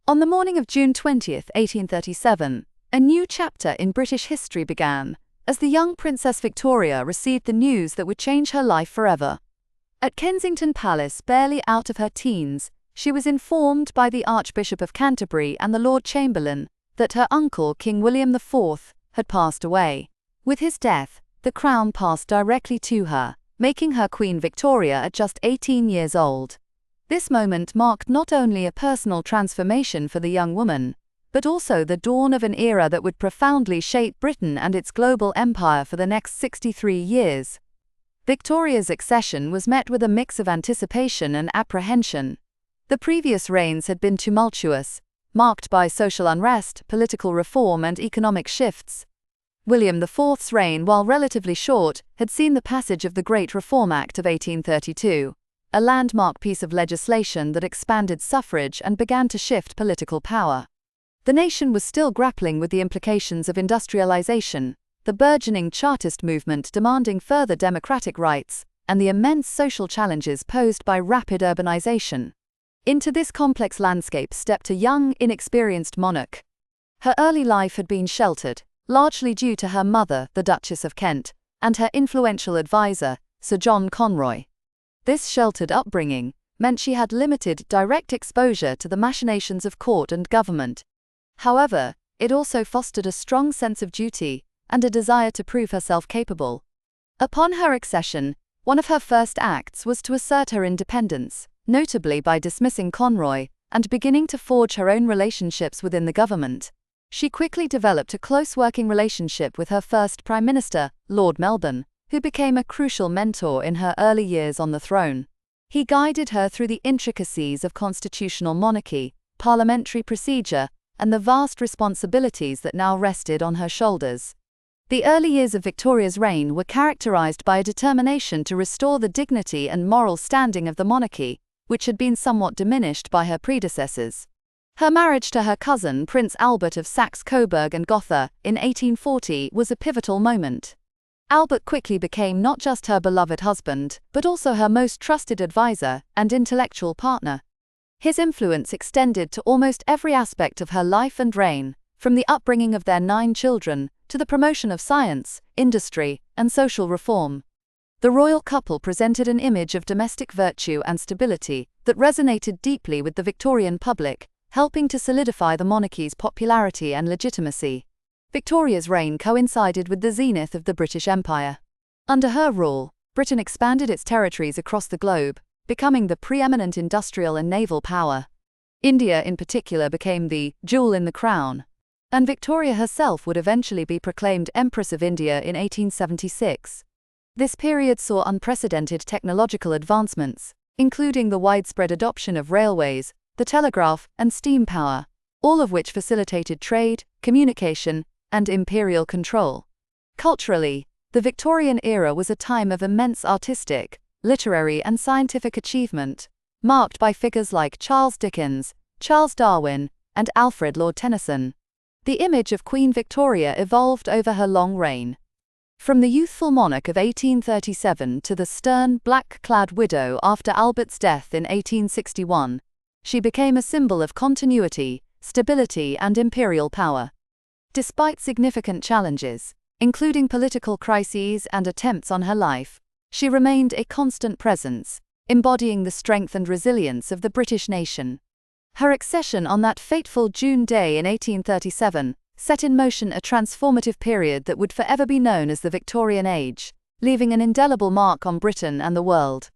On the morning of June 20th, 1837, a new chapter in British history began, as the young Princess Victoria received the news that would change her life forever. At Kensington Palace, barely out of her teens, she was informed by the Archbishop of Canterbury and the Lord Chamberlain that her uncle, King William IV, had passed away. With his death, the crown passed directly to her, making her Queen Victoria at just 18 years old. This moment marked not only a personal transformation for the young woman, but also the dawn of an era that would profoundly shape Britain and its global empire for the next 63 years. Victoria's accession was met with a mix of anticipation and apprehension. The previous reigns had been tumultuous, marked by social unrest, political reform, and economic shifts. William IV's reign, while relatively short, had seen the passage of the Great Reform Act of 1832, a landmark piece of legislation that expanded suffrage and began to shift political power. The nation was still grappling with the implications of industrialization, the burgeoning Chartist movement demanding further democratic rights, and the immense social challenges posed by rapid urbanization. Into this complex landscape stepped a young, inexperienced monarch. Her early life had been sheltered, largely due to her mother, the Duchess of Kent, and her influential advisor, Sir John Conroy. This sheltered upbringing meant she had limited direct exposure to the machinations of court and government. However, it also fostered a strong sense of duty and a desire to prove herself capable. Upon her accession, one of her first acts was to assert her independence, notably by dismissing Conroy and beginning to forge her own relationships within the government. She quickly developed a close working relationship with her first Prime Minister, Lord Melbourne, who became a crucial mentor in her early years on the throne. He guided her through the intricacies of constitutional monarchy, parliamentary procedure, and the vast responsibilities that now rested on her shoulders. The early years of Victoria's reign were characterized by a determination to restore the dignity and moral standing of the monarchy, which had been somewhat diminished by her predecessors. Her marriage to her cousin, Prince Albert of Saxe-Coburg and Gotha, in 1840 was a pivotal moment. Albert quickly became not just her beloved husband, but also her most trusted advisor and intellectual partner. His influence extended to almost every aspect of her life and reign, from the upbringing of their 9 children to the promotion of science, industry, and social reform. The royal couple presented an image of domestic virtue and stability that resonated deeply with the Victorian public, helping to solidify the monarchy's popularity and legitimacy. Victoria's reign coincided with the zenith of the British Empire. Under her rule, Britain expanded its territories across the globe, becoming the preeminent industrial and naval power. India in particular became the jewel in the crown, and Victoria herself would eventually be proclaimed Empress of India in 1876. This period saw unprecedented technological advancements, including the widespread adoption of railways, the telegraph, and steam power, all of which facilitated trade, communication, and imperial control. Culturally, the Victorian era was a time of immense artistic, literary, and scientific achievement, marked by figures like Charles Dickens, Charles Darwin, and Alfred Lord Tennyson. The image of Queen Victoria evolved over her long reign. From the youthful monarch of 1837 to the stern, black-clad widow after Albert's death in 1861, she became a symbol of continuity, stability, and imperial power. Despite significant challenges, including political crises and attempts on her life, she remained a constant presence, embodying the strength and resilience of the British nation. Her accession on that fateful June day in 1837 set in motion a transformative period that would forever be known as the Victorian Age, leaving an indelible mark on Britain and the world.